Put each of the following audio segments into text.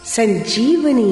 संजीवनी।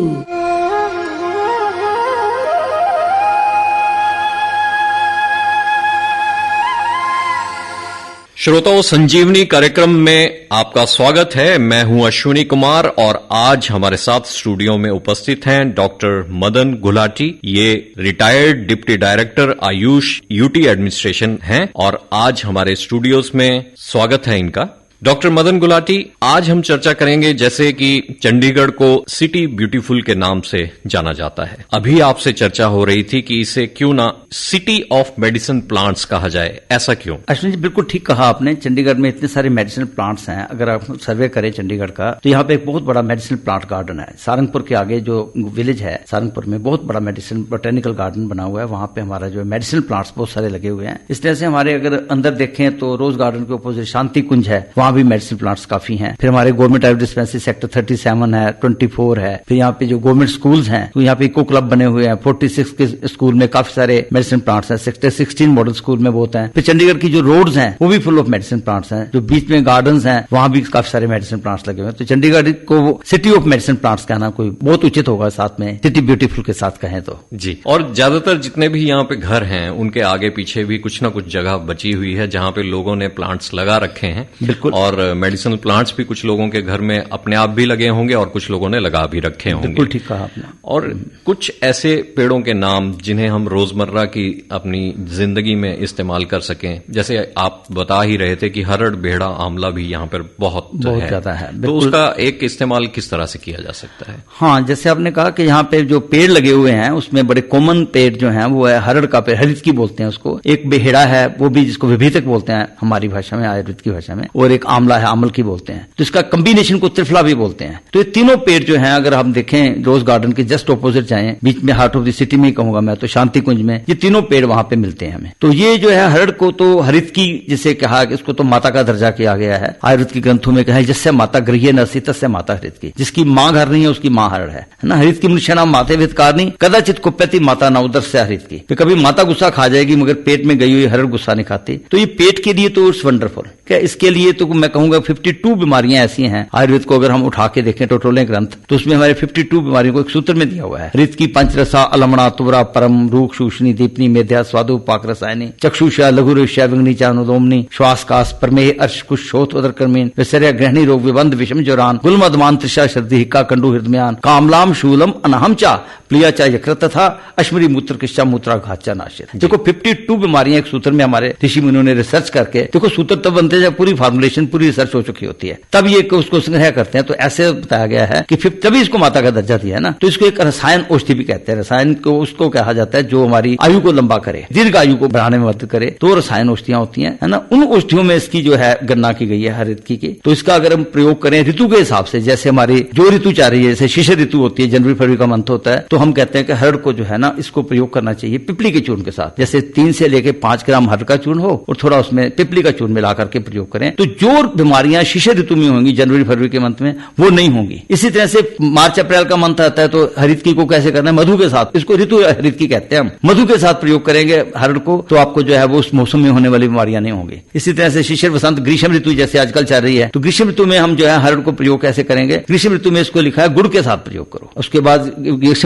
श्रोताओं, संजीवनी कार्यक्रम में आपका स्वागत है। मैं हूं अश्विनी कुमार और आज हमारे साथ स्टूडियो में उपस्थित हैं डॉक्टर मदन गुलाटी। ये retired deputy director Ayush UT administration हैं और आज हमारे स्टूडियोज में स्वागत है इनका। डॉक्टर मदन गुलाटी, आज हम चर्चा करेंगे जैसे कि चंडीगढ़ को सिटी ब्यूटीफुल के नाम से जाना जाता है। अभी आपसे चर्चा हो रही थी कि इसे क्यों ना सिटी ऑफ मेडिसिन प्लांट्स कहा जाए, ऐसा क्यों? अश्विनी जी, बिल्कुल ठीक कहा आपने। चंडीगढ़ में इतने सारे मेडिसिन प्लांट्स हैं। अगर आप सर्वे करें चंडीगढ़ का तो यहाँ पे एक बहुत बड़ा मेडिसिन प्लांट गार्डन है। सारंगपुर के आगे जो विलेज है सारंगपुर में बहुत बड़ा मेडिसिन बोटेनिकल गार्डन बना हुआ है। वहां पे हमारा जो मेडिसिन प्लांट्स बहुत सारे लगे हुए हैं। इस तरह से हमारे अगर अंदर देखें तो रोज गार्डन के अपोजिट शांति कुंज है, वहां भी मेडिसिन प्लांट्स काफी हैं। फिर हमारे गवर्नमेंट आयुर्वेद डिस्पेंसरी सेक्टर 37 है, 24 है। फिर यहाँ पे जो गवर्नमेंट स्कूल्स हैं तो यहाँ पे इको क्लब बने हुए हैं। 46 के स्कूल में काफी सारे मेडिसिन प्लांट्स हैं। सेक्टर 16 मॉडल स्कूल में बहुत हैं। फिर चंडीगढ़ की जो रोड्स हैं वो भी फुल ऑफ मेडिसिन प्लांट्स हैं। जो बीच में गार्डन्स हैं वहां भी काफी सारे मेडिसिन प्लांट्स लगे हुए हैं। तो चंडीगढ़ को सिटी ऑफ मेडिसिन प्लांट्स कहना कोई बहुत उचित होगा, साथ में सिटी ब्यूटीफुल के साथ कहें तो। जी, और ज्यादातर जितने भी यहाँ पे घर हैं उनके आगे पीछे भी कुछ ना कुछ जगह बची हुई है जहां पे लोगों ने प्लांट्स लगा रखे हैं। बिल्कुल। और मेडिसिनल प्लांट्स भी कुछ लोगों के घर में अपने आप भी लगे होंगे और कुछ लोगों ने लगा भी रखे होंगे। बिल्कुल ठीक कहा आपने। और कुछ ऐसे पेड़ों के नाम जिन्हें हम रोजमर्रा की अपनी जिंदगी में इस्तेमाल कर सकें, जैसे आप बता ही रहे थे कि हरड़, बेहड़ा, आंवला भी यहाँ पर बहुत ज्यादा है। तो उसका एक इस्तेमाल किस तरह से किया जा सकता है? हाँ, जैसे आपने कहा कि यहाँ पे जो पेड़ लगे हुए हैं उसमें बड़े कॉमन पेड़ जो हैं वो है हरड़ का पेड़, हरित की बोलते हैं उसको। एक बेहड़ा है, वो भी जिसको विभीतक बोलते हैं हमारी भाषा में, आयुर्वेद की भाषा में। और एक आंवला है, आमल की बोलते हैं। तो इसका कॉम्बिनेशन को त्रिफला भी बोलते हैं। तो ये तीनों पेड़ जो हैं अगर हम देखें रोज गार्डन के जस्ट ऑपोजिट जाएं, बीच में हार्ट ऑफ द सिटी में ही कहूंगा मैं तो, शांति कुंज में ये तीनों पेड़ वहां पे मिलते हैं हमें। तो ये जो है हरड़ को तो हरित की जिसे कहा, इसको तो माता का दर्जा किया गया है। आयुर्वेद के ग्रंथों में कहा है जिससे माता गृह नसी तस्य माता हरित की। जिसकी मां घर नहीं है उसकी मां हरड़ है ना। हरित की मनुष्य नाम माते विदकारनी कदाचित कुप्यति माता न उदर से हरित की। तो कभी माता गुस्सा खा जाएगी मगर पेट में गई हुई हरड़ गुस्सा नहीं खाती। तो ये पेट के लिए तो इट्स वंडरफुल। क्या इसके लिए तो मैं कहूंगा 52 बीमारियां ऐसी हैं आयुर्वेद को अगर हम उठा के देखें टोटोले ग्रंथ तो उसमें हमारे 52 बीमारियों को एक सूत्र में दिया हुआ है। हृत की पंचरसा अलमणा तुवरा परम रूख शूषणी दीपनी मेध्या स्वादु पाक रसायनी चक्षुषा लघु ऋष्या विग्निचा अनुलोमनी श्वास कास प्रमेह अर्श कुश शोथ उदर कर्मीन विसर्य ग्रहणी रोग विबंध विषम ज्वरान गुलमदमान त्रिषा श्रद्धि हिक्का कंडू हृदयान कामलाम शूलम अनहम चा प्लिया चा यकृत तथा अश्मरी मूत्र किश्चा मूत्रा घाचा नाशित। देखो 52 बीमारियां एक सूत्र में हमारे ऋषि मुनियों ने रिसर्च करके, देखो सूत्र तब बनते जब पूरी फॉर्मुलेशन पूरी रिसर्च हो चुकी होती है, तब ये उसको संग्रह करते हैं। तो ऐसे बताया गया है कि तभी इसको माता का दर्जा दिया है ना। तो इसको एक रसायन औषधि भी कहते हैं। रसायन को उसको कहा जाता है जो हमारी आयु को लंबा करे, दीर्घ आयु को बढ़ाने में मदद करे, तो रसायन औषधियां होती हैं, है ना। उन औषधियों में इसकी जो है गणना की गई है हरित की। तो इसका अगर हम प्रयोग करें ऋतु के हिसाब से, जैसे हमारी जो ऋतु चाह रही है, जैसे शिशिर ऋतु होती है, जनवरी फरवरी का मंथ होता है, तो हम कहते हैं कि हरड़ को जो है ना इसको प्रयोग करना चाहिए पिपली के चूर्ण के साथ। जैसे 3 से लेकर 5 ग्राम हरड़ का चूर्ण हो और थोड़ा उसमें पिपली का चूर्ण मिला करके प्रयोग करें, तो जो बीमारियां शिशिर ऋतु में होंगी जनवरी फरवरी के मंथ में वो नहीं होंगी। इसी तरह से मार्च अप्रैल का मंथ आता है तो हरितकी को कैसे करना है, मधु के साथ, इसको ऋतु हरितकी कहते हैं हम, मधु के साथ प्रयोग करेंगे हरड़ को तो आपको जो है वो उस मौसम में होने वाली बीमारियां नहीं होंगी। इसी तरह से शिशिर वसंत ग्रीष्म ऋतु जैसे आजकल चल रही है, तो ग्रीष्म ऋतु में हम जो है हरड़ को प्रयोग कैसे करेंगे, ग्रीष्म ऋतु में इसको लिखा है गुड़ के साथ प्रयोग करो। उसके बाद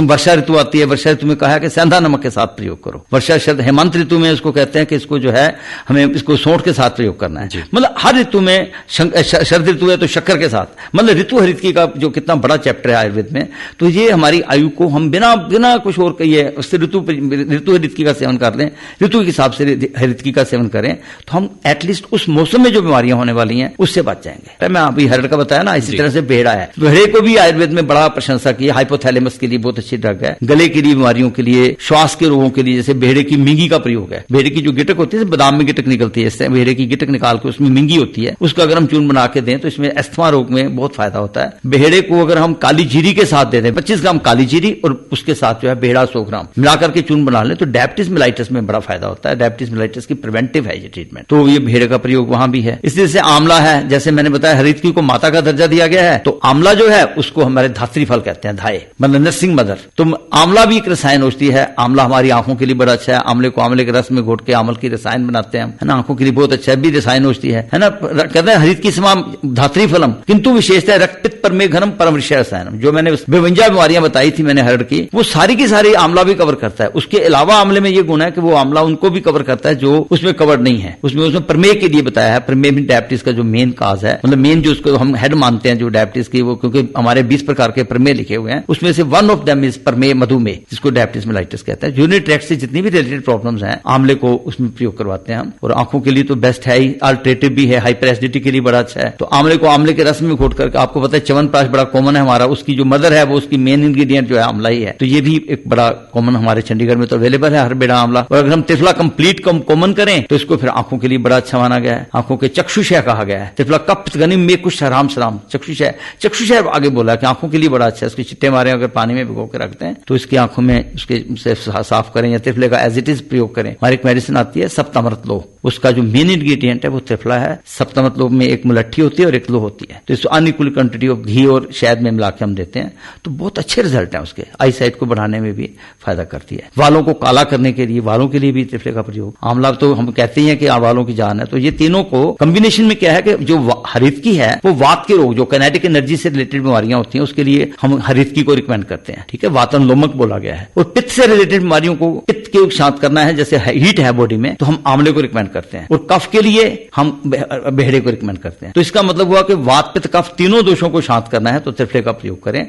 वर्षा ऋतु आती है, वर्षा ऋतु में कहा है कि सेंधा नमक के साथ प्रयोग करो। वर्षा शरद हेमंत ऋतु में इसको कहते हैं कि इसको जो है हमें इसको सौंठ के साथ प्रयोग करना है। मतलब हर ऋतु में, शरद ऋतु है तो शक्कर के साथ, मतलब ऋतु हरितकी का जो कितना बड़ा चैप्टर है आयुर्वेद में। तो ये हमारी आयु को हम बिना कुछ और कहिए उससे ऋतु हरितकी का सेवन कर लें, ऋतु के हिसाब से हरितकी का सेवन करें, तो हम एटलीस्ट उस मौसम में जो बीमारियां होने वाली हैं उससे बच जाएंगे। मैं अभी हरड़ का बताया ना, इसी तरह से बेहड़ा है। बेहड़े को भी आयुर्वेद में बड़ा प्रशंसा की है। हाइपोथैलेमस के लिए बहुत अच्छी ड्रग है, गले के लिए बीमारियों के लिए, श्वास के रोगों के लिए, जैसे बेहड़े की मिंगी का प्रयोग है। बेहड़े की जो गिटक होती है, बादाम में गिटक निकलती है, इससे बेहड़े की गिटक निकाल के उसमें मिंगी होती है, उसका अगर हम चूर्ण बना के दें तो इसमें अस्थमा रोग में बहुत फायदा होता है। बेहड़े को अगर हम काली जीरी के साथ दे दें, 25 ग्राम काली जीरी और उसके साथ जो है बेहड़ा 100 ग्राम मिलाकर के चूर्ण बना लें तो डायबिटीज मेलाइटिस में बड़ा फायदा होता है। डायबिटीज मेलाइटिस की प्रिवेंटिव है ये ट्रीटमेंट, तो ये बेहड़े का प्रयोग वहां भी है। इसी से आंवला है, जैसे मैंने बताया हरितकी को माता का दर्जा दिया गया है, तो आंवला जो है उसको हमारे धात्री फल कहते हैं, धाये मतलब नर्सिंग मदर। तो आंवला भी एक रसायन औषधि है। आंवला हमारी आंखों के लिए बड़ा अच्छा है। आंवले को आंवले के रस में घोट के आंवल की रसायन बनाते हैं, है ना, आंखों के लिए बहुत अच्छा है, भी रसायन औषधि है ना। कहते हैं हरित की समान धात्री फलम किंतु विशेषता रक्त पित्त परमे घनम परम विषय रसायनम। जो मैंने 52 बीमारियां बताई थी मैंने हरड़ की, वो सारी की सारी आंवला भी कवर करता है। उसके अलावा आंवले में ये गुण है कि वो आंवला उनको भी कवर करता है जो उसमें कवर नहीं है। उसमें प्रमेय के लिए बताया है। प्रमेय में डायबिटीज का जो मेन काज है, मतलब मेन जो उसको हम हेड मानते हैं जो डायबिटीज की, वो क्योंकि हमारे 20 प्रकार के प्रमेय लिखे हुए हैं, उसमें से वन ऑफ देम इज प्रमेय मधुमेह, जिसको डायबिटीज मेलाइटिस कहते हैं। यूरिनरी ट्रैक्ट से जितनी भी रिलेटेड प्रॉब्लम्स हैं आंवले को उसमें प्रयोग करवाते हैं हम। और आंखों के लिए तो बेस्ट है ही, अल्टरनेटिव भी है, हाइपर एसिडिटी के लिए बड़ा अच्छा है। तो आंवले को आंवले के रस में घोट करके, आपको पता है च्यवनप्राश बड़ा कॉमन है हमारा, उसकी जो मदर है वो उसकी मेन इंग्रेडिएंट जो है आंवला ही है। तो ये भी एक बड़ा कॉमन हमारे चंडीगढ़ में तो अवेलेबल है हर बेड़ा आंवला। और अगर हम त्रिफला कंप्लीट कॉमन करें तो इसको फिर आंखों के लिए बड़ा अच्छा माना गया है। आंखों के चक्षुषय कहा गया है। त्रिफला कप गनिम में कुछ हराम सराम चक्षुषय, चक्षुषय आगे बोला कि आंखों के लिए बड़ा अच्छा है। इसके चिट्टे मारे अगर पानी में भिगो के रखते हैं तो इसकी आंखों में उसके साफ करें या त्रिफले का एज इट इज प्रयोग करें। हमारी एक मेडिसिन आती है सप्तामृत लो, उसका जो मेन इंग्रेडिएंट है वो त्रिफला है। सप्तामृत लो में एक मुलट्ठी होती है और एक लो होती है, तो इसको अनइक्वल क्वांटिटी ऑफ घी और शहद में मिला के हम देते हैं तो बहुत अच्छे रिजल्ट हैं उसके। आई साइट को बढ़ाने में भी फायदा करती है। बालों को काला करने के लिए, बालों के लिए भी त्रिफले का प्रयोग। आंवला तो हम कहते ही हैं कि बालों की जान है, तो ये तीनों को कॉम्बिनेशन में क्या है कि जो हरित की है वो वात के रोग, जो काइनेटिक एनर्जी से रिलेटेड बीमारियां होती हैं उसके लिए हम हरित की को रिकमेंड करते हैं। ठीक है, वातन लोमक बोला गया है। और पित्त से रिलेटेड बीमारियों को, पित्त के शांत करना है, जैसे हीट है बॉडी में, तो हम आंवले को रिकमेंड करते हैं। और कफ के लिए हम बेहड़े को रिकमेंड करते हैं। तो इसका मतलब हुआ कि वात पित्त कफ तीनों दोषों को शांत करना है तो त्रिफले का प्रयोग करें,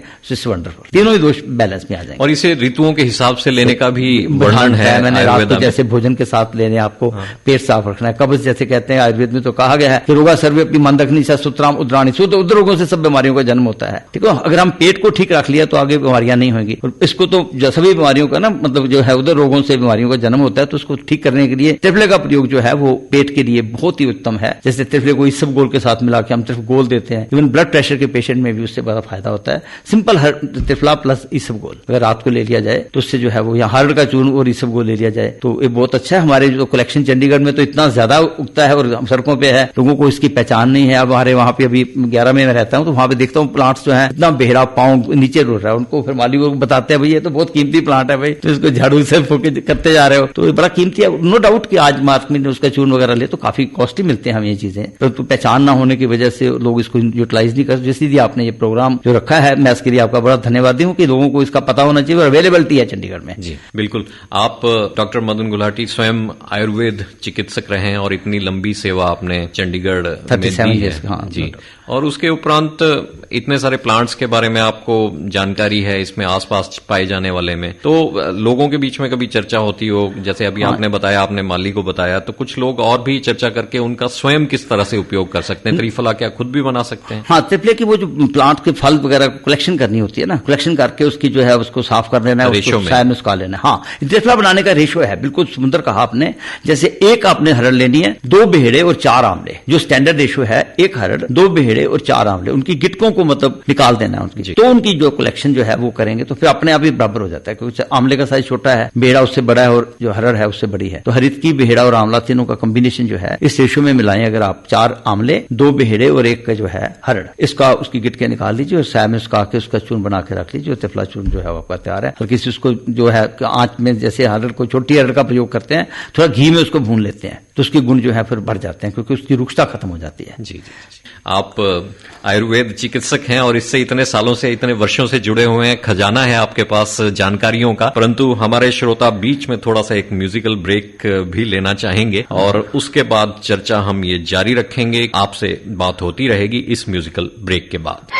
वंडरफुल, तीनों ही दोष बैलेंस में आ जाएंगे। और इसे ऋतुओं के हिसाब से लेने का भी वर्णन है। मैंने रात को जैसे भोजन के साथ लेने, आपको पेट साफ रखना है। कब्ज जैसे कहते हैं आयुर्वेद में तो कहा गया है कि रोगा सर्वे अपनी मंदग्नि से सुतराम उद्राणी, शुद्ध उद्र रोगों से सब बीमारियों का जन्म होता है। ठीक है, अगर हम पेट को ठीक रख लिया तो आगे बीमारियां नहीं होंगी। और इसको तो सभी बीमारियों का ना मतलब जो है उधर रोगों से बीमारियों का जन्म होता है, तो उसको ठीक करने के लिए त्रिफले का प्रयोग जो है वो पेट के लिए बहुत ही उत्तम है। जैसे त्रिफले को इसब गोल के साथ मिला के हम त्रिफ गोल देते हैं, इवन ब्लड प्रेशर के पेशेंट में भी उससे बड़ा फायदा होता है। सिंपल त्रिफला प्लस इसब गोल अगर रात को ले लिया जाए तो उससे जो है वो, या हरड़ का चूर्ण और इसब गोल ले लिया जाए तो ये बहुत अच्छा है। हमारे जो कलेक्शन चंडीगढ़ में तो इतना ज्यादा उगता है और सड़कों पे है, लोगों को इसकी पहचान नहीं है। अब हमारे वहां पे अभी 11 में मैं रहता हूँ तो वहां पे देखता हूँ प्लांट्स जो है इतना बेहरा पाँव नीचे रोड रहा है, उनको फिर माली को बताते हैं भाई ये तो बहुत कीमती प्लांट है भाई, तो इसको झाड़ू से फूके करते जा रहे हो, तो बड़ा कीमती है। नो डाउट कि आज मार्केट में उसका चूर्ण वगैरह ले तो काफी कॉस्टली मिलते हैं हम ये चीजें, परंतु पहचान ना होने की वजह से लोग इसको यूटिलाइज नहीं करते। इसलिए आपने ये प्रोग्राम जो रखा है, मैं इसके लिए आपका बड़ा धन्यवाद हूँ कि लोगों को इसका पता होना चाहिए और अवेलेबिलिटी है चंडीगढ़ में। जी बिल्कुल। आप डॉक्टर मदन गुलाटी स्वयं आयुर्वेद चिकित्सक रहे हैं और इतनी लंबी सेवा आपने चंडीगढ़ में दी है। हाँ, जी, और उसके उपरांत इतने सारे प्लांट्स के बारे में आपको जानकारी है इसमें आसपास पाए जाने वाले में, तो लोगों के बीच में कभी चर्चा होती हो, जैसे अभी आपने बताया, आपने माली को बताया, तो कुछ लोग और भी चर्चा करके उनका स्वयं किस तरह से उपयोग कर सकते हैं? त्रिफला क्या खुद भी बना सकते हैं? हाँ, त्रिफले की वो जो प्लांट के फल वगैरह कलेक्शन करनी होती है ना, कलेक्शन करके उसकी जो है उसको साफ कर देना है, उसको साइड में सुखा लेना है। हाँ, त्रिफला बनाने का रेशो है, बिल्कुल सुंदर कहा आपने। जैसे एक आपने हरड़ लेनी है, 2 बेहड़े और 4 आंवले, जो स्टैंडर्ड रेशो है, 1 हरड़ 2 बेहड़े और 4 आंवले, उनकी गिटकों को मतलब निकाल देना है उनकी, तो उनकी जो कलेक्शन जो है वो करेंगे तो फिर अपने आप ही बराबर हो जाता है, क्योंकि आंवले का साइज छोटा है, बेहड़ा उससे बड़ा है और जो हरड़ है उससे बड़ी है। तो हरित की, बेहड़ा और आंवला तीनों का कॉम्बिनेशन जो है इस रेशो में मिलाएं अगर आप, 4 आंवले, 2 बेहड़े और 1 का जो है हरड़, इसका उसकी गिटके निकाल लीजिए और साय में सुखा के उसका चूर्ण बना के रख लीजिए। त्रिफला चूर्ण जो है वो आपका तैयार है। हल्की सी उसको जो है आंच में, जैसे हरड़ को, छोटी हरड़ का प्रयोग करते हैं, थोड़ा घी में उसको भून लेते हैं तो उसके गुण जो है फिर बढ़ जाते हैं, क्योंकि उसकी रुक्षता खत्म हो जाती है। जी जी, आप आयुर्वेद चिकित्सक हैं और इससे इतने सालों से, इतने वर्षों से जुड़े हुए हैं, खजाना है आपके पास जानकारियों का। परंतु हमारे श्रोता बीच में थोड़ा सा एक म्यूजिकल ब्रेक भी लेना चाहेंगे और उसके बाद चर्चा हम ये जारी रखेंगे। आपसे बात होती रहेगी इस म्यूजिकल ब्रेक के बाद।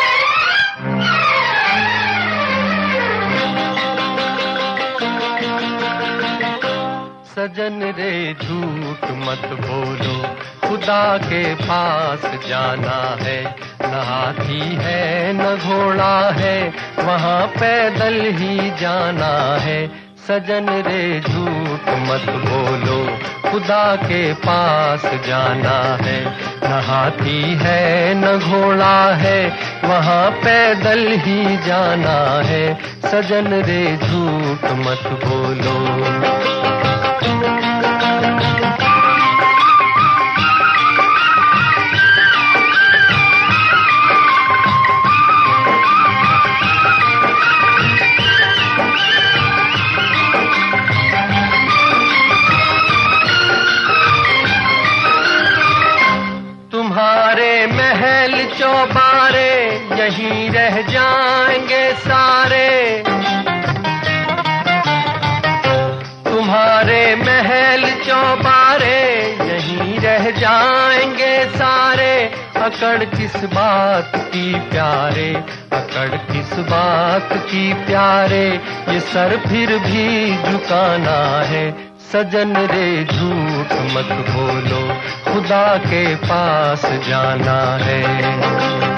सजन रे झूठ मत बोलो, खुदा के पास जाना है, न हाथी है न घोड़ा है, वहाँ पैदल ही जाना है। सजन रे झूठ मत बोलो, खुदा के पास जाना है, न हाथी है न घोड़ा है, वहाँ पैदल ही जाना है। सजन रे झूठ मत बोलो। तुम्हारे यहीं रह जाएंगे सारे, तुम्हारे महल चौबारे यहीं रह जाएंगे सारे। अकड़ किस बात की प्यारे, अकड़ किस बात की प्यारे, ये सर फिर भी झुकाना है। सजन रे झूठ मत बोलो, खुदा के पास जाना है।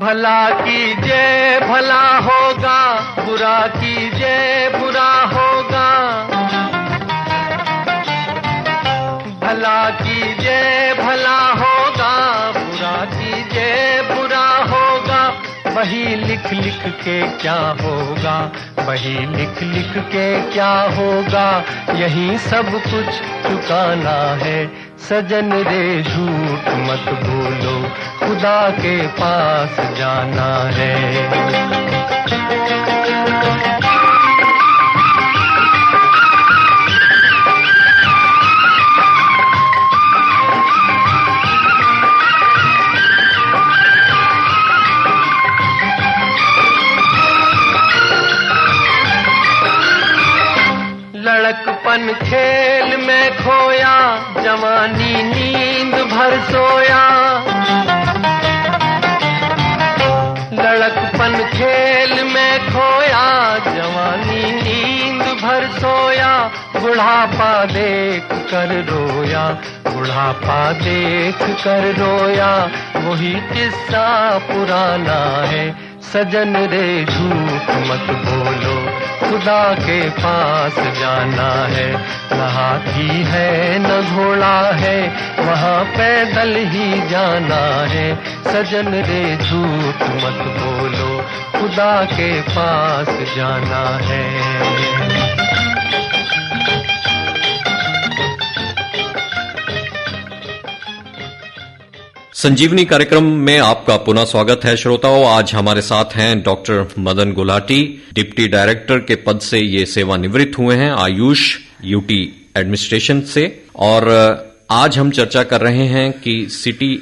भला कीजिए भला होगा, बुरा कीजिए बुरा होगा। भला कीजिए भला होगा, बुरा कीजिए बुरा होगा। वही लिख लिख के क्या होगा, वही लिख लिख के क्या होगा, यही सब कुछ चुकाना है। सजन रे झूठ मत बोलो, खुदा के पास जाना है। लड़कपन खेल में खोया, जवानी नींद भर सोया। लड़कपन खेल में खोया, जवानी नींद भर सोया। बुढ़ापा देख कर रोया, बुढ़ापा देख कर रोया, वही किस्सा पुराना है। सजन रे झूठ मत बोलो, खुदा के पास जाना है। न हाथी है न घोड़ा है, वहाँ पैदल ही जाना है। सजन रे झूठ मत बोलो, खुदा के पास जाना है। संजीवनी कार्यक्रम में आपका पुनः स्वागत है श्रोताओं। आज हमारे साथ हैं doctor Madan Gulati, deputy director के पद से ये सेवानिवृत्त हुए हैं आयुष यूटी एडमिनिस्ट्रेशन से। और आज हम चर्चा कर रहे हैं कि city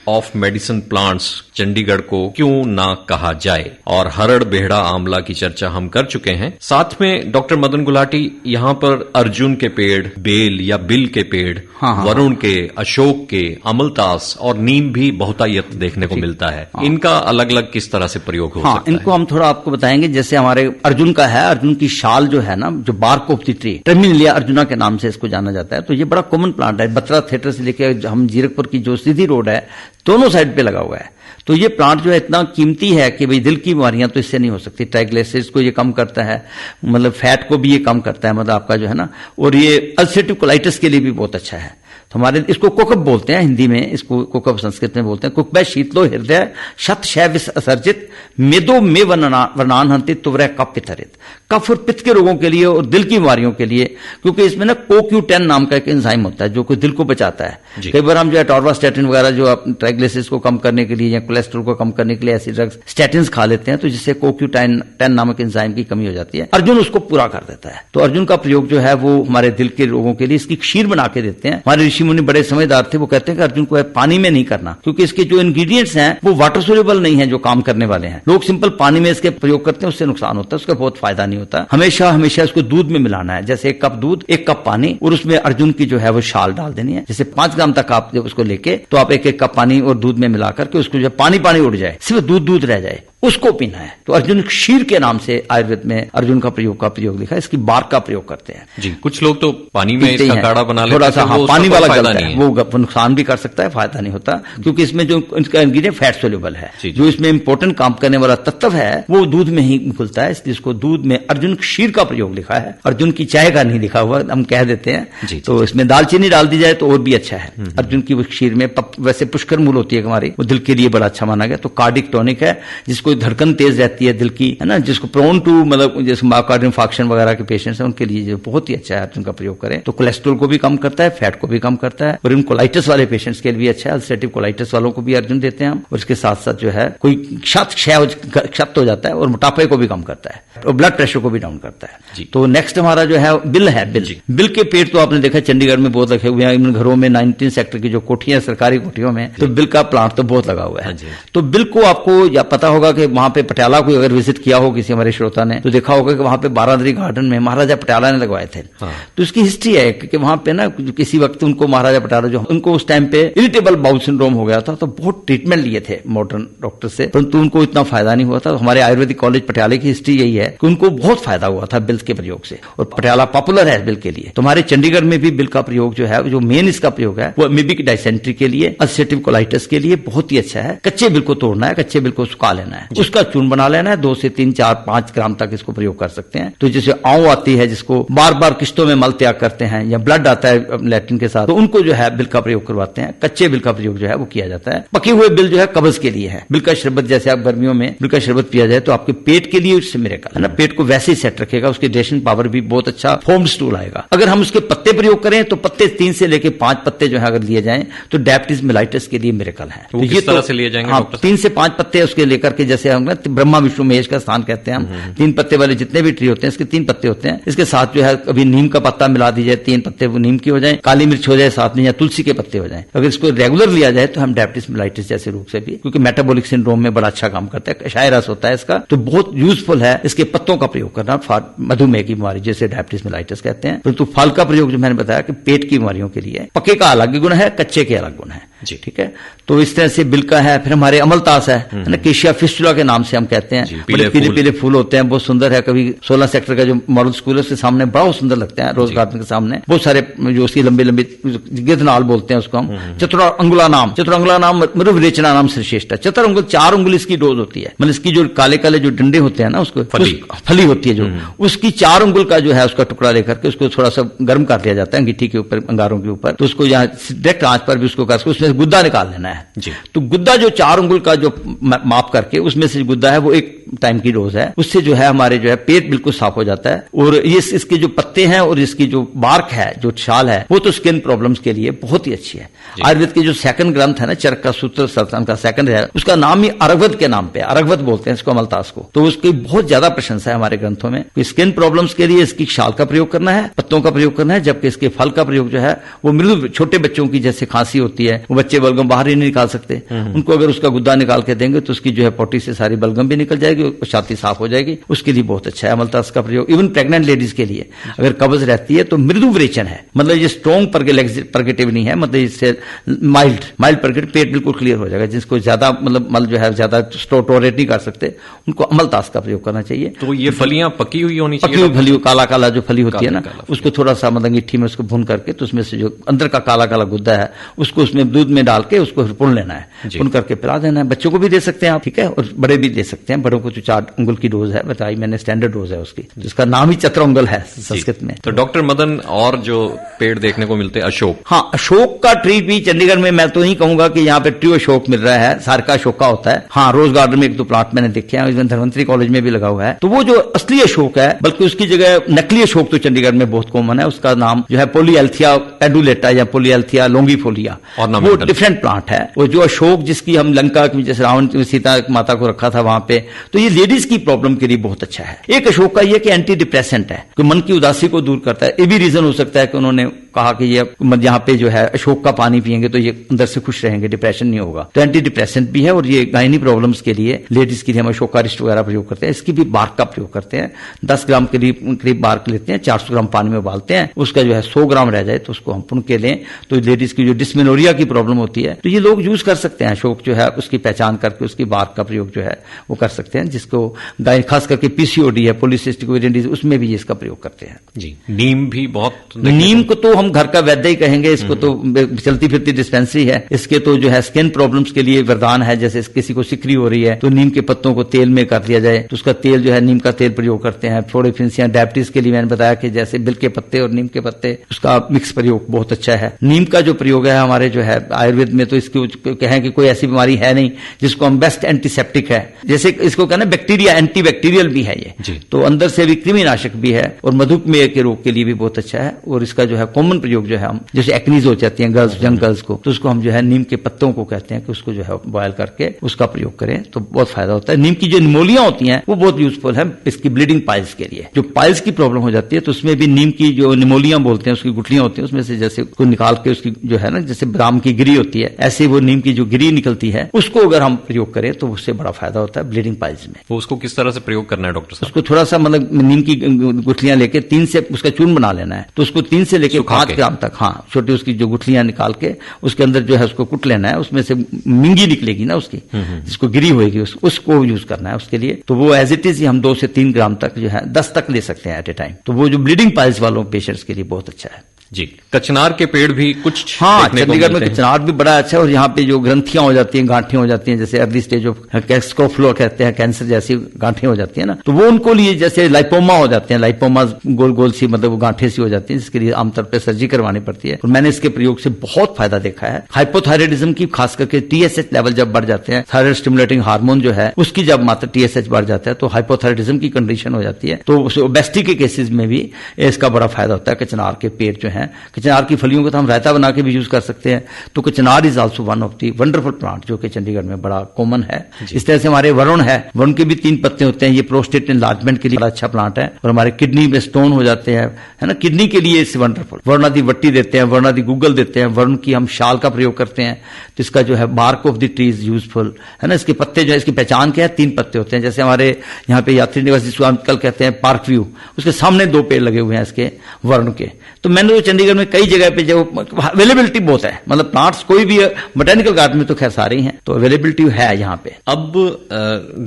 of medicine plants Chandigarh को क्यों ना कहा जाए, और हरड़ बेहड़ा आंवला की चर्चा हम कर चुके हैं। साथ में डॉक्टर मदन गुलाटी, यहाँ पर अर्जुन के पेड़, बेल या बिल के पेड़, वरुण के, अशोक के, अमलतास और नीम भी बहुतायत देखने को मिलता है। इनका अलग अलग किस तरह से प्रयोग हो सकता है? इनको हम थोड़ा आपको बताएंगे। जैसे हमारे अर्जुन का है, अर्जुन की शाल जो है ना, जो bark of the tree, Terminalia arjuna के नाम से इसको जाना जाता है। तो ये बड़ा कॉमन प्लांट है। बत्रा थिएटर से लेके हम जीरकपुर की जो सीधी रोड है, दोनों साइड पे लगा हुआ है। तो ये प्लांट जो है इतना कीमती है कि भाई दिल की बीमारियां तो इससे नहीं हो सकती। ट्राइग्लिसराइड्स को ये कम करता है, मतलब फैट को भी ये कम करता है, मतलब आपका जो है ना, और ये अल्सरेटिव कोलाइटिस के लिए भी बहुत अच्छा है। तो हमारे इसको कोकब बोलते हैं हिंदी में, इसको कोकब संस्कृत में बोलते हैं। कुकबै शीतलो हृदय शत शय विष असर्जित, मेदो में वर्णान हंति तुवरय कफ पित्तरित। कफ और पित्त के रोगों के लिए और दिल की बीमारियों के लिए, क्योंकि इसमें ना CoQ10 नाम का एक एंजाइम होता है जो कि दिल को बचाता है। कई बार हम जो है टॉर्वास्टैटिन वगैरह जो ट्राइग्लिसराइड्स को कम करने के लिए या कोलेस्ट्रॉल को कम करने के लिए ऐसी ड्रग्स स्टैटिन्स खा लेते हैं, तो जिससे CoQ10 नामक एंजाइम की कमी हो जाती है। अर्जुन उसको पूरा कर देता है। तो अर्जुन का प्रयोग जो है वो हमारे दिल के रोगों के लिए इसकी खीर बना के देते हैं। हमारे ऋषि मुनि बड़े समझदार थे, वो कहते हैं कि अर्जुन को पानी में नहीं करना, क्योंकि इसके जो इंग्रेडिएंट्स हैं वो वाटर सोल्यूबल नहीं है जो काम करने वाले हैं। लोग सिंपल पानी में इसके प्रयोग करते हैं, उससे नुकसान होता है, उसका बहुत फायदा नहीं होता। हमेशा हमेशा इसको दूध में मिलाना है। जैसे 1 कप दूध, 1 कप पानी, और उसमें अर्जुन की जो है वो शाल डाल देनी है। जैसे 5 ग्राम तक आप जब उसको लेके, तो आप 1-1 कप पानी और दूध में मिला करके उसको जो पानी पानी उड़ जाए, सिर्फ दूध दूध रह जाए, उसको पीना है। तो अर्जुन क्षीर के नाम से आयुर्वेद में अर्जुन का प्रयोग लिखा है। इसकी बार्क का प्रयोग करते हैं जी। कुछ लोग तो पानी में इसका काढ़ा बना लेते हैं, थोड़ा सा पानी वाला गलत है, वो नुकसान भी कर सकता है, फायदा नहीं होता, क्योंकि इसमें जो इसका इंग्रेडिएंट फैट सोल्यूबल है। जो इसमें इंपॉर्टेंट काम करने वाला तत्व है वो दूध में ही घुलता है, इसलिए इसको दूध में अर्जुन क्षीर का प्रयोग लिखा है। अर्जुन की चाय का नहीं लिखा हुआ, हम कह देते हैं। तो इसमें दालचीनी डाल दी जाए तो और भी अच्छा है। अर्जुन की वो क्षीर में वैसे पुष्कर मूल होती है हमारी, वो दिल के लिए बड़ा अच्छा माना गया। तो कार्डिक टॉनिक है, जिसको जिसको धड़कन तेज रहती है दिल की, है ना, जिसको प्रोन टू मतलब जैसे मायोकार्डियल इंफार्क्शन वगैरह के पेशेंट्स हैं उनके लिए जो बहुत ही अच्छा है उनका प्रयोग करें। तो कोलेस्ट्रॉल को भी कम करता है, फैट को भी कम करता है, और इन कोलाइटिस वाले पेशेंट्स के लिए भी अच्छा है। अल्सरेटिव कोलाइटिस वालों को भी अर्जुन देते हैं हम, और इसके साथ साथ जो है कोई क्षत हो जाता है और मोटापे को भी कम करता है और ब्लड प्रेशर को भी डाउन करता है। तो नेक्स्ट हमारा जो है बिल है। बिल के पेड़ तो आपने देखा चंडीगढ़ में बहुत रखे हुए हैं, इन घरों में 19 सेक्टर की जो कोठियां सरकारी कोठियों में, तो बिल का प्लांट तो बहुत लगा हुआ है। तो बिल को आपको या पता होगा कि वहां पे पटियाला को अगर विजिट किया हो किसी हमारे श्रोता ने, तो देखा होगा कि वहां पे बारादरी गार्डन में महाराजा पटियाला ने लगवाए थे। तो इसकी हिस्ट्री है कि वहां पे ना किसी वक्त उनको महाराजा पटियाला जो उनको उस टाइम पे इरिटेबल बाउल सिंड्रोम हो गया था, तो बहुत ट्रीटमेंट लिए थे मॉडर्न डॉक्टर से, परंतु उनको इतना फायदा नहीं हुआ था। तो हमारे आयुर्वेदिक कॉलेज पटियाला की हिस्ट्री यही है कि उनको बहुत फायदा हुआ था बिल के प्रयोग से, और पटियाला पॉपुलर है बिल के लिए। तो हमारे चंडीगढ़ में भी बिल का प्रयोग जो है, जो मेन इसका प्रयोग है वो अमीबिक डायसेंट्री के लिए, अल्सरेटिव कोलाइटिस के लिए बहुत ही अच्छा है। कच्चे बिल को तोड़ना है, कच्चे बिल को सुखा लेना है, उसका चूर्ण बना लेना है, 2 से 3, 4, 5 ग्राम तक इसको प्रयोग कर सकते हैं। तो जैसे आंव आती है जिसको बार बार किश्तों में मल त्याग करते हैं, या ब्लड आता है लैट्रिन के साथ, तो उनको जो है बिल का प्रयोग करवाते हैं। कच्चे बिल का प्रयोग जो है वो किया जाता है। पके हुए बिल जो है कब्ज के लिए है। बिल का शरबत जैसे आप गर्मियों में बिल का शरबत पिया जाए तो आपके पेट के लिए उससे मिरेकल है ना, पेट को वैसे ही सेट रखेगा, उसकी डाइजेशन पावर भी बहुत अच्छा, फोम्ड स्टूल आएगा। अगर हम उसके पत्ते प्रयोग करें तो पत्ते 3 से लेकर 5 पत्ते जो है अगर लिए जाएं तो डायबिटीज मेलाइटिस के लिए मिरेकल है। तो ये तरह से लिए जाएंगे? 3 से 5 पत्ते उसके लेकर के, जैसे हम ब्रह्मा विष्णु महेश का स्थान कहते हैं हम, 3 पत्ते वाले जितने भी ट्री होते हैं इसके 3 पत्ते होते हैं। इसके साथ जो है कभी नीम का पत्ता मिला दीजिए, 3 पत्ते वो नीम की हो जाए, काली मिर्च हो जाए साथ में, या तुलसी के पत्ते हो जाए। अगर इसको रेगुलर लिया जाए तो हम डायबिटीज मेलाइटिस जैसे रोग से भी, क्योंकि मेटाबॉलिक सिंड्रोम में बड़ा अच्छा काम करता है, कषाय रस होता है इसका, तो बहुत यूजफुल है इसके पत्तों का प्रयोग करना मधुमेह की बीमारी जैसे डायबिटीज मेलाइटिस कहते हैं। परंतु फल का प्रयोग जो मैंने बताया कि पेट की बीमारियों के लिए, पके का अलग गुण है, कच्चे के अलग गुण है। ठीक है, तो इस तरह से बिल का है। फिर हमारे अमलतास है ना, केशिया फिस्टुला के नाम से हम कहते हैं, बड़े पीले पीले फूल होते हैं, बहुत सुंदर है। कभी 16 सेक्टर का जो मॉडल स्कूल है उसके सामने बहुत सुंदर लगते हैं, रोज गार्डन के सामने बहुत सारे जो उसकी लंबी लंबी गिद्धनाल बोलते हैं उसको हम, चतुरंगुला नाम मतलब विरेचना नाम श्रेष्ठ है। चतुरंगुल 4 उंगली इसकी डोज होती है, मतलब इसकी जो काले काले जो डंडे होते हैं ना, उसको फली होती है जो, उसकी 4 उंगल का जो है उसका टुकड़ा लेकर के उसको थोड़ा सा गर्म कर दिया जाता है अंगीठी के ऊपर, अंगारों के ऊपर, तो उसको यहाँ डायरेक्ट आंच पर भी उसको करके उसमें गुद्दा निकाल लेना है। तो गुद्दा जो 4 उंगल का जो माप करके उसमें से गुद्दा है वो 1 टाइम की डोज है, उससे जो है हमारे जो है पेट बिल्कुल साफ हो जाता है। और ये इसके जो पत्ते हैं और इसकी जो बार्क है, जो छाल है, वो तो स्किन प्रॉब्लम्स के लिए बहुत ही अच्छी है। आयुर्वेद की जो सेकंड ग्रंथ है ना, चरक का सूत्र संस्थान का सेकंड है, उसका नाम ही अरगवत के नाम पे, अरगवत बोलते हैं इसको, अमलतास को। तो उसकी बहुत ज्यादा प्रशंसा है हमारे ग्रंथों में। स्किन प्रॉब्लम्स के लिए इसकी छाल का प्रयोग करना है, पत्तों का प्रयोग करना है, जबकि इसके फल का प्रयोग जो है वो मृदु, छोटे बच्चों की जैसे खांसी होती है, वो बच्चे बलगम बाहर ही नहीं निकाल सकते, उनको अगर उसका गुद्दा निकाल के देंगे तो उसकी जो है पोटी से सारी बलगम भी निकल जाएगी, छाती साफ हो जाएगी, उसके लिए बहुत अच्छा है अमलतास का प्रयोग। इवन प्रेग्नेंट लेडीज के लिए अगर कब्ज रहती है तो मृदु विरेचन है, मतलब ये स्ट्रॉन्ग परगेटिव नहीं है, मतलब इससे माइल्ड परगेटिव, पेट बिल्कुल क्लियर हो जाएगा। जिसको ज्यादा मतलब मल जो है ज्यादा टॉयलेट नहीं कर सकते, उनको अमलतास का प्रयोग करना चाहिए। तो ये फलियां पकी हुई होनी चाहिए, पकी हुई फली, काला काला जो फली होती है ना, उसको थोड़ा सा मतलब अंगीठी में उसको भून करके, तो उसमें से जो अंदर का काला काला गुद्दा है उसको उसमें दूध में डाल के उसको भून लेना है, भून करके पिला देना है। बच्चों को भी दे सकते हैं आप, ठीक है, और बड़े भी दे सकते हैं। बड़ों को जो 4 उंगल की डोज है बताई मैंने, स्टैंडर्ड डोज है उसकी, जिसका नाम ही चतुरंगल है संस्कृत में। तो डॉक्टर मदन, और जो पेड़ देखने को मिलते हैं अशोक, हाँ, अशोक का ट्री भी चंडीगढ़ में मैं तो नहीं कहूंगा कि यहाँ पे ट्री अशोक मिल रहा है, सारका अशोक का होता है। हाँ, रोज गार्डन में 1-2 प्लांट मैंने देखे हैं, इवन धनवंतरी कॉलेज में भी लगा हुआ है। तो वो जो असली अशोक है, बल्कि उसकी जगह नकली अशोक तो चंडीगढ़ में बहुत कॉमन है, उसका नाम जो है पोलिएल्थिया पेडुलेटा या पोलिएल्थिया लोंगीफोलिया, वो डिफरेंट प्लांट है। वो जो अशोक जिसकी हम लंका जैसे रावण सीता माता को रखा था वहां पे, तो ये लेडीज की प्रॉब्लम के लिए बहुत अच्छा है। एक अशोक का ये कि एंटी डिप्रेसेंट है, कि मन की उदासी को दूर करता है। ये भी रीजन हो सकता है कि उन्होंने कहा कि ये यहाँ पे जो है अशोक का पानी पियेंगे तो ये अंदर से खुश रहेंगे, डिप्रेशन नहीं होगा। तो एंटी डिप्रेसेंट भी है, और ये गायनी प्रॉब्लम्स के लिए लेडीज के लिए हम अशोकारिष्ट वगैरह प्रयोग करते हैं। इसकी भी बार्क का प्रयोग करते हैं, 10 ग्राम करीब बार्क लेते हैं, 400 ग्राम पानी में उबालते हैं, उसका जो है 100 ग्राम रह जाए तो उसको हम पुन के लें, तो लेडीज की जो डिस्मेनोरिया की प्रॉब्लम होती है तो ये लोग यूज कर सकते हैं। अशोक जो है उसकी पहचान करके उसकी बार्क का प्रयोग जो है वो कर सकते हैं, जिसको गाय खास करके पीसीओडी है, पॉलीसिस्टिक ओवेरियन डिजीज, उसमें भी इसका प्रयोग करते हैं। जी, नीम भी बहुत, नीम को तो हम घर का वैद्य ही कहेंगे, इसको तो चलती फिरती डिस्पेंसरी है। इसके तो जो है स्किन प्रॉब्लम्स के लिए वरदान है, जैसे किसी को सिकरी हो रही है तो नीम के पत्तों को तेल में कर दिया जाए, तो उसका तेल जो है नीम का तेल प्रयोग करते हैं। फोड़े फिंसियां, डायबिटीज के लिए मैंने बताया कि जैसे बिल के पत्ते और नीम के पत्ते, उसका मिक्स प्रयोग बहुत अच्छा है। नीम का जो प्रयोग है हमारे जो है आयुर्वेद में तो इसको कहें कि कोई ऐसी बीमारी है नहीं जिसको हम बेस्ट एंटीसेप्टिक है, जैसे इसको कहना बैक्टीरिया एंटीबैक्टीरियल भी है ये, तो अंदर से भी कृमिनाशक भी है और मधुमेह के रोग के लिए भी बहुत अच्छा है। और इसका जो है कॉमन प्रयोग जो है हम जैसे एक्नीज हो जाती हैं गर्ल्स, यंग गर्ल्स को, तो उसको हम जो है नीम के पत्तों को कहते हैं कि उसको जो है बॉयल करके उसका प्रयोग करें तो बहुत फायदा होता है। नीम की जो निमोलिया होती हैं वो बहुत यूजफुल है इसकी ब्लीडिंग पाइल्स के लिए। जो पाइल्स की प्रॉब्लम हो जाती है तो उसमें भी नीम की जो निमोलिया बोलते हैं उसकी गुठलियां होती हैं, उसमें से जैसे को निकाल के उसकी जो है ना जैसे बादाम की गिरी होती है ऐसे वो नीम की जो गिरी निकलती है उसको अगर हम प्रयोग करें तो उससे बड़ा फायदा होता है ब्लीडिंग पाइल्स में। वो उसको किस तरह से प्रयोग करना है डॉक्टर साहब? उसको थोड़ा सा मतलब नीम की गुठलियां लेके 3 से उसका चूर्ण बना लेना है, तो उसको 3 से लेके 5 ग्राम तक, हाँ, छोटी उसकी जो गुठलियां निकाल के उसके अंदर जो है उसको कुट लेना है, उसमें से मिंगी निकलेगी ना उसकी जिसको गिरी होगी उसको यूज करना है उसके लिए। तो वो एज इट इज ही हम 2 से 3 ग्राम तक जो है 10 तक ले सकते हैं एट ए टाइम। तो वो जो ब्लीडिंग पाइल्स वालों पेशेंट्स के लिए बहुत अच्छा है जी। कचनार के पेड़ भी कुछ, हाँ, चंडीगढ़ में कचनार भी बड़ा अच्छा है और यहाँ पे जो ग्रंथियां हो जाती हैं, गांठें हो जाती हैं, जैसे अर्ली स्टेज ऑफ स्कोफ्लो कहते हैं, कैंसर जैसी गांठें हो जाती है ना, तो वो उनको लिए जैसे लाइपोमा हो जाते हैं, लाइपोमा गोल गोल सी मतलब गांठें सी हो जाती है जिसके लिए आमतौर पर सर्जरी करवानी पड़ती है। और मैंने इसके प्रयोग से बहुत फायदा देखा है। हाइपोथायराइडिज्म की खास करके TSH लेवल जब बढ़ जाते हैं, थायराइड स्टिमुलेटिंग हार्मोन जो है उसकी जब मात्रा TSH बढ़ जाता है तो हाइपोथायराइडिज्म की कंडीशन हो जाती है। तो ओबेसिटी के केसेस में भी इसका बड़ा फायदा होता है। कचनार के पेड़ जो है, कचनार की फलियों को तो हम रायता बना के भी यूज कर सकते हैं। तो कचनार is also one of the wonderful plant जो कि चंडीगढ़ में बड़ा कॉमन है। इस तरह से हमारे वरुण है, वरुण के भी 3 पत्ते होते हैं, ये प्रोस्टेट एनलार्जमेंट के लिए बड़ा अच्छा प्लांट है। और हमारे किडनी में स्टोन हो जाते हैं, है ना, किडनी के लिए इस वंडरफुल। वरुणादि वट्टी देते हैं, वरुणादि गूगल देते हैं, वरुण की हम शाल का प्रयोग करते हैं तो इसका जो है bark of the tree is useful, है ना। इसके पत्ते जो है, इसकी पहचान क्या है, 3 पत्ते होते हैं। जैसे हमारे यहाँ पे यात्री निवास जिसको हम कल कहते हैं पार्क व्यू, उसके सामने 2 पेड़ लगे हुए हैं इसके वरुण के। तो मैंने तो चंडीगढ़ में कई जगह पे जो अवेलेबिलिटी बहुत है, मतलब प्लांट्स कोई भी बोटेनिकल गार्डन में तो खैर सारे ही हैं, तो अवेलेबिलिटी है यहाँ पे। अब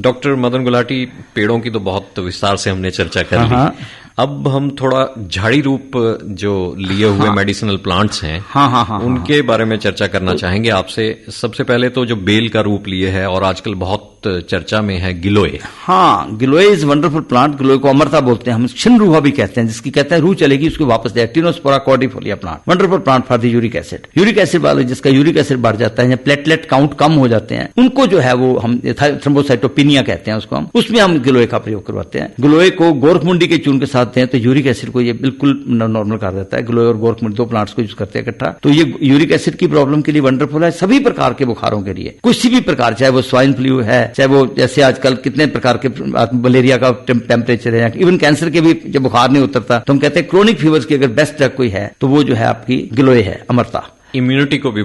डॉक्टर मदन गुलाटी, पेड़ों की तो बहुत विस्तार से हमने चर्चा कर ली। अब हम थोड़ा झाड़ी रूप जो लिए हुए मेडिसिनल प्लांट्स हैं उनके बारे में चर्चा करना चाहेंगे आपसे। सबसे पहले तो जो बेल का रूप लिए है और आजकल बहुत चर्चा में है गिलोय। हाँ, गिलोय इज वंडरफुल प्लांट। गिलोय को अमरता बोलते हैं, हम छिनरूहा भी कहते हैं, जिसकी कहते हैं रूह चलेगी उसको वापस दे। Tinospora cordifolia plant, wonderful plant for the uric acid. Uric acid वाले जिसका यूरिक एसिड बढ़ जाता है या प्लेटलेट काउंट कम हो जाते हैं, उनको जो है वो हम थ्रोम्बोसाइटोपिनिया कहते हैं उसको, हम उसमें हम गिलोय का प्रयोग करवाते हैं। गिलोय को गोरखमुंडी के चूर्ण के साथ दें तो यूरिक एसिड को ये बिल्कुल नॉर्मल कर देता है। गिलोय और गोरखमुंडी 2 प्लांट्स को यूज करते हैं इकट्ठा, तो ये यूरिक एसिड की प्रॉब्लम के लिए वंडरफुल है। सभी प्रकार के बुखारों के लिए, किसी भी प्रकार, चाहे वो स्वाइन फ्लू है, चाहे वो जैसे आजकल कितने प्रकार के मलेरिया का टेम्परेचर है, इवन कैंसर के भी जब बुखार नहीं उतरता तो हम कहते हैं क्रोनिक फीवर्स की अगर बेस्ट ड्रग कोई है तो वो जो है आपकी गिलोय है, अमरता। इम्यूनिटी को भी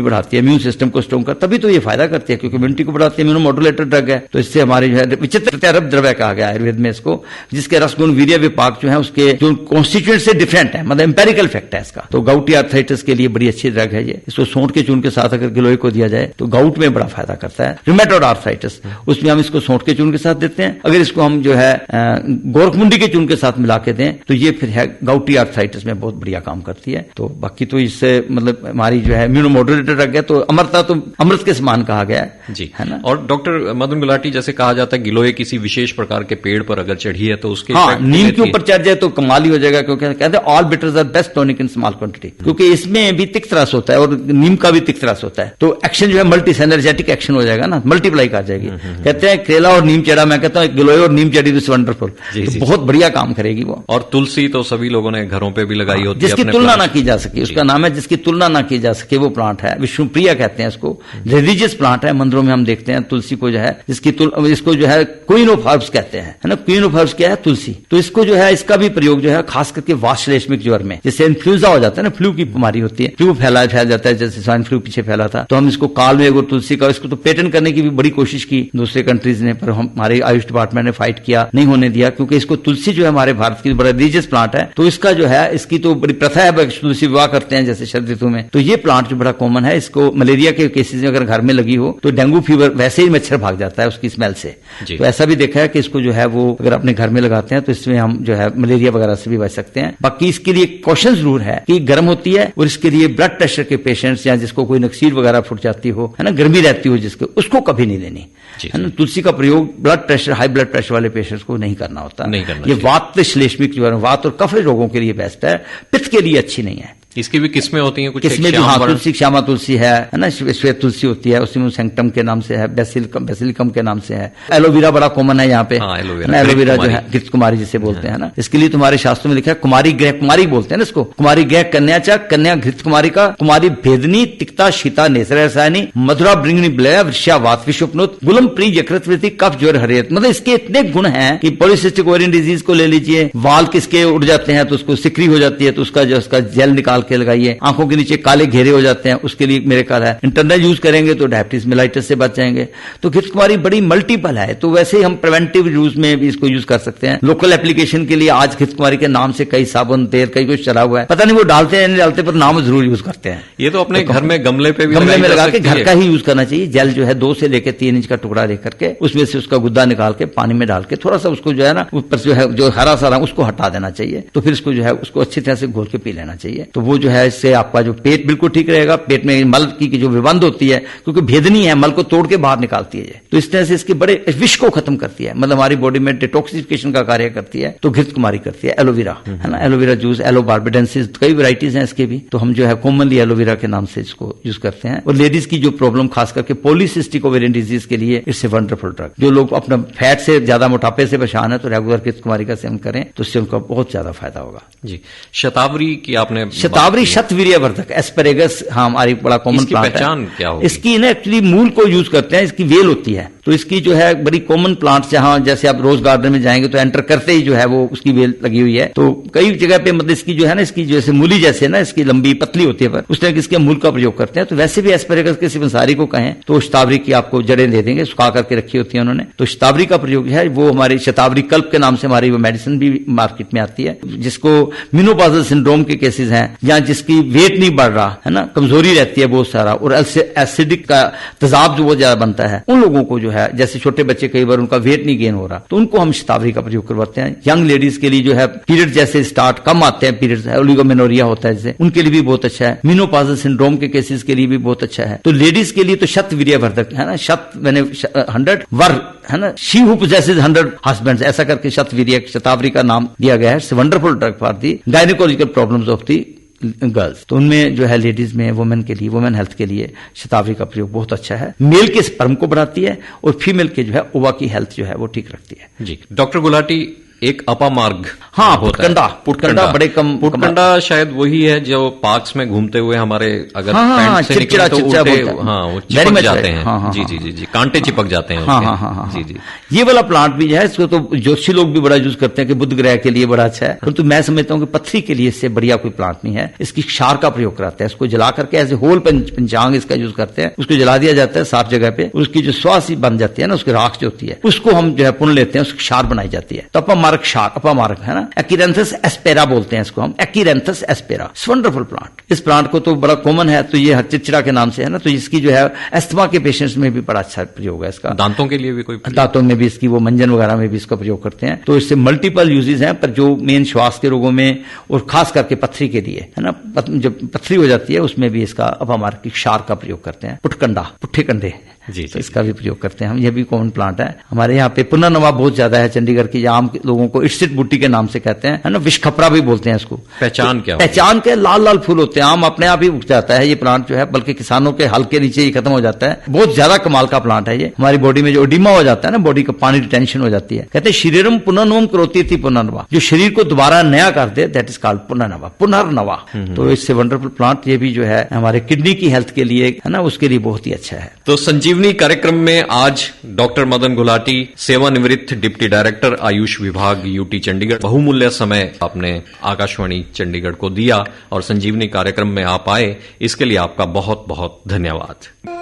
बढ़ाती है, इम्यून सिस्टम को स्ट्रॉन्ग कर, तभी तो ये फायदा करती है क्योंकि इम्यूनिटी को बढ़ाती है। इम्यूनोमोडुलेटर ड्रग है, तो इससे हमारे जो है विचित्र अरब द्रव्य कहा गया आयुर्वेद में इसको, जिसके रसगुण वीर्य विपाक जो है उसके जो कॉन्स्टिट्यूएंट से डिफरेंट है, मतलब एम्पेरिकल फैक्ट है इसका। तो गाउटी आर्थराइटिस के लिए बड़ी अच्छी ड्रग है ये। इसको सोंठ के चूर्ण के साथ अगर गिलोय को दिया जाए तो गाउट में बड़ा फायदा करता है। रूमेटॉइड आर्थराइटिस, उसमें हम इसको सोंठ के चूर्ण के साथ देते हैं। अगर इसको हम जो है गोरखमुंडी के चूर्ण के साथ मिला के दें तो ये फिर है गाउटी आर्थराइटिस में बहुत बढ़िया काम करती है। तो बाकी तो इससे मतलब हमारी जो है इम्यूनोमोडुलेटर रख गया, तो अमरता तो अमृत के समान कहा गया है जी, है ना। और डॉक्टर मदन गुलाटी, जैसे कहा जाता है गिलोय किसी विशेष प्रकार के पेड़ पर अगर चढ़ी है तो उसके नीम के ऊपर चढ़ जाए तो कमाल ही हो जाएगा, क्योंकि कहते हैं all bitters are best tonic in small quantity, क्योंकि इसमें भी तिक्त रस होता है और नीम का भी तिक्त रस होता है। तो एक्शन जो है मल्टी एनर्जेटिक एक्शन हो जाएगा ना, मल्टीप्लाई कर जाएगी। कहते हैं केला और नीम चढ़ा, मैं कहता हूँ गिलोय और नीम चढ़ी तो वंडरफुल, बहुत बढ़िया काम करेगी वो। और तुलसी तो सभी लोगों ने घरों पे भी लगाई होती है, जिसकी तुलना ना की जा सके, उसका नाम है जिसकी तुलना ना की जा सके, वो प्लांट है विष्णुप्रिया कहते हैं इसको। रिलीजियस प्लांट है, मंदिरों में हम देखते हैं तुलसी को जो है, इसको जो है क्वीन ऑफ हर्ब्स कहते हैं, है ना। क्वीन ऑफ हर्ब्स क्या है? तुलसी। तो इसको जो है इसका भी प्रयोग जो है खास करके वातश्लेष्मिक ज्वर में, जैसे इन्फ्लुएंजा हो जाता है ना, फ्लू की बीमारी होती है, फ्लू फैल जाता है, जैसे स्वाइन फ्लू पीछे फैला था, तो हम इसको काल में और तुलसी का इसको तो पेटेंट करने की भी बड़ी कोशिश की दूसरे कंट्रीज ने, पर हमारे आयुष डिपार्टमेंट ने फाइट किया, नहीं होने दिया, क्योंकि इसको तुलसी जो है हमारे भारत की बड़ा रिलीजियस प्लांट है। तो इसका जो है इसकी तो बड़ी प्रथा है, तुलसी विवाह करते हैं जैसे शरद ऋतु में। तो ये प्लांट जो बड़ा कॉमन है, इसको मलेरिया के केसेस में अगर घर में लगी हो तो डेंगू फीवर वैसे ही मच्छर भाग जाता है उसकी स्मेल से। तो ऐसा भी देखा है कि इसको जो है वो अगर अपने घर में लगाते हैं तो इसमें हम जो है मलेरिया वगैरह से भी बच सकते हैं। बाकी इसके लिए क्वेश्चन जरूर है कि गर्म होती है, और इसके लिए ब्लड प्रेशर के पेशेंट्स या जिसको कोई नक्सीर वगैरह फुट जाती हो, है ना, गर्मी रहती हो जिसके, उसको कभी नहीं लेनी, है ना। तुलसी का प्रयोग blood pressure, high blood pressure वाले पेशेंट्स को नहीं करना होता, ये वात श्लेष्मिक जो है, वात और कफ रोगों के लिए बेस्ट है, पित्त के लिए अच्छी नहीं है। इसकी भी किस्में होती हैं कुछ? किस्में जो, हाँ, तुलसी, श्यामा तुलसी है ना, श्वेत तुलसी होती है, उसमें सैंक्टम के नाम से है, बेसिलिकम के नाम से है। एलोवेरा बड़ा कॉमन है यहाँ पे, एलोवेरा जो है घृत कुमारी जिसे बोलते हैं ना, इसके लिए तुम्हारे शास्त्रों में लिखा है कुमारी ग्रह, कुमारी बोलते हैं ना इसको, कुमारी ग्रह कन्या चा, कन्या घृत कुमारी का, कुमारी भेदनी तिक्ता शीता नेसर रसायनी मधुरा ब्रिंगनी ब्लय वृष्यावात विषुपनुत गुलम प्रिय यकृत वृत्ति कफ ज्वर हरियत। मतलब इसके इतने गुण हैं कि पॉलीसिस्टिक ओवेरियन डिजीज को ले लीजिए, वाल किसके उड़ जाते हैं तो उसको सिकरी हो जाती है, तो उसका जो उसका जेल निकाल के लगाइए। आंखों के नीचे काले घेरे हो जाते हैं, उसके लिए मेरे ख्याल है इंटरनल यूज करेंगे तो डायबिटीज मेलाइटिस से बच जाएंगे। तो घृत कुमारी बड़ी मल्टीपल है, तो वैसे ही हम प्रिवेंटिव यूज में भी इसको यूज कर सकते हैं। लोकल एप्लीकेशन के लिए आज घृत कुमारी के नाम से कई साबुन तेल कई कुछ चला हुआ है, पता नहीं वो डालते हैं नहीं डालते, पर नाम जरूर यूज करते हैं। ये तो अपने घर में गमले पे भी गमले में लगा के घर का ही यूज करना चाहिए। जेल जो है 2 से लेकर 3 इंच का टुकड़ा लेकर के उसमें से उसका गुद्दा निकाल के पानी में डाल के थोड़ा सा उसको जो है ना ऊपर जो है जो हरा सारा उसको हटा देना चाहिए, तो फिर इसको जो है उसको अच्छी तरह से घोल के पी लेना चाहिए। तो वो जो है इससे आपका जो पेट बिल्कुल ठीक रहेगा, पेट में मल की जो विबंध होती है, क्योंकि भेदनी है, मल को तोड़ के बाहर निकालती है, तो इस तरह से इसके बड़े विष को खत्म करती है, मतलब हमारी बॉडी में डिटॉक्सिफिकेशन का कार्य करती है। तो घृत कुमारी करती है। एलोवेरा है ना, एलोवेरा जूस, एलो बार्बेडेंसिस, कई वैरायटीज हैं इसके भी, तो हम जो है कॉमनली एलोवेरा के नाम से इसको यूज करते हैं। और लेडीज की जो प्रॉब्लम खास करके पॉलीसिस्टिक ओवेरियन डिजीज के लिए इट्स ए वंडरफुल ड्रग। जो लोग अपना फैट से ज्यादा मोटापे से परेशान है तो रेगुलर घृत कुमारी का सेवन करें, तो उससे उनका बहुत ज्यादा फायदा होगा। जी, शतावरी की आपने, शतावरी शतवीर्यवर्धक एस्पेरेगस, हाँ, हमारी बड़ा कॉमन प्लांट है। पहचान क्या होगी? इसकी ना एक्चुअली मूल को यूज करते हैं, इसकी वेल होती है, तो इसकी जो है बड़ी कॉमन प्लांट, जहां जैसे आप रोज गार्डन में जाएंगे तो एंटर करते ही जो है वो उसकी वेल लगी हुई है। तो कई जगह पे मतलब इसकी जो है ना, इसकी जैसे मूली जैसे ना, इसकी लंबी पतली होती है, पर उस तरह इसके मूल का प्रयोग करते हैं। तो वैसे भी एस्पेरेगस के सिवनसारी को कहें तो शतावरी की आपको जड़ें दे देंगे, सुखा करके रखी होती है उन्होंने। तो शतावरी का प्रयोग है वो हमारी शतावरी कल्प के नाम से हमारी वो मेडिसिन भी मार्केट में आती है, जिसको मेनोपॉजल सिंड्रोम के केसेस हैं, या जिसकी वेट नहीं बढ़ रहा है ना, कमजोरी रहती है बहुत सारा, और एसिडिक का तेजाब जो बहुत ज्यादा बनता है, उन लोगों को जो है, जैसे छोटे बच्चे कई बार उनका वेट नहीं गेन हो रहा, तो उनको हम शतावरी का प्रयोग करवाते हैं। यंग लेडीज के लिए जो है पीरियड जैसे स्टार्ट कम आते हैं, पीरियड ओलिगोमेनोरिया होता है जैसे, उनके लिए भी बहुत अच्छा है। मेनोपॉजल सिंड्रोम के केसेस के लिए भी बहुत अच्छा है। तो लेडीज के लिए तो शतवीर्यवर्धक है ना, शत मैंने 100 वर है ना, शी हु पोजेसेस 100 हस्बैंड्स, ऐसा करके शतवीर्य शतावरी का नाम दिया गया है। It's wonderful drug for the gynaecological problems of the girls. तो उनमें जो है लेडीज में वुमेन के लिए, वुमेन हेल्थ के लिए शतावरी का प्रयोग बहुत अच्छा है। मेल के स्पर्म को बढ़ाती है और फीमेल के जो है ओवा की हेल्थ जो है वो ठीक रखती है। जी, डॉक्टर गुलाटी, एक अपामार्ग, हाँ, पुटकंडा बड़े कम, पुटकंडा शायद वही है जो पार्क्स में घूमते हुए हमारे अगर हाँ, से निकले तो चिपचिपा वो चिपक जाते हैं। जी, कांटे चिपक जाते हैं। हाँ, जी। ये वाला प्लांट भी है, इसको तो ज्योतिषी लोग भी बड़ा यूज करते हैं कि बुध ग्रह के लिए बड़ा अच्छा है, परंतु मैं समझता हूँ कि पत्थरी के लिए इससे बढ़िया कोई प्लांट नहीं है। इसकी क्षार का प्रयोग कराते हैं, इसको जला करके एज ए होल पंचांग इसका यूज करते हैं, उसको जला दिया जाता है साफ जगह पे, उसकी जो श्वास बन जाती है ना, उसकी राख जो होती है उसको हम जो है पुन लेते हैं, उसकी क्षार बनाई जाती है। तो अपमारक क्षार, अपमारक है ना, एक्यूरेंथस एस्पेरा बोलते हैं इसको हम, एक्यूरेंथस एस्पेरा, वंडरफुल प्लांट। इस प्लांट को तो बड़ा कॉमन है, तो ये चिड़चिड़ा के नाम से है ना, तो इसकी जो है अस्थमा के पेशेंट्स में भी बड़ा अच्छा प्रयोग है इसका। दांतों के लिए भी कोई, दांतों में भी इसकी वो मंजन वगैरह में भी इसका प्रयोग करते हैं। तो इससे मल्टीपल यूजेस हैं, पर जो मेन श्वास के रोगों में और खास करके पथरी के लिए है ना, जब पथरी हो जाती है उसमें भी इसका अपमारक की क्षार का प्रयोग करते हैं। पुटकंडा, पुट्ठे कंडे, जी, तो इसका भी प्रयोग करते हैं हम। यह भी कॉमन प्लांट है हमारे यहाँ पे। पुनर्नवा बहुत ज्यादा है चंडीगढ़ की, आम लोगों को इर्सिट बूटी के नाम से कहते हैं, है ना, विषखपरा भी बोलते हैं इसको। पहचान क्या? पहचान के लाल लाल फूल होते हैं, आम अपने आप ही उग जाता है ये प्लांट जो है, बल्कि किसानों के हल के नीचे ही खत्म हो जाता है। बहुत ज्यादा कमाल का प्लांट है ये। हमारी बॉडी में जो ओडिमा हो जाता है ना, बॉडी का पानी रिटेंशन हो जाती है, कहते हैं शरीरम पुनर्नवम करोति थी पुनर्नवा, जो शरीर को दोबारा नया कर दे, दैट इज कॉल्ड पुनर्नवा, पुनर्नवा। तो इससे वंडरफुल प्लांट ये भी जो है हमारे किडनी की हेल्थ के लिए है ना, उसके लिए बहुत ही अच्छा है। तो संजीवनी कार्यक्रम में आज डॉक्टर मदन गुलाटी, सेवानिवृत्त डिप्टी डायरेक्टर आयुष विभाग यूटी चंडीगढ़, बहुमूल्य समय आपने आकाशवाणी चंडीगढ़ को दिया और संजीवनी कार्यक्रम में आप आए, इसके लिए आपका बहुत बहुत धन्यवाद।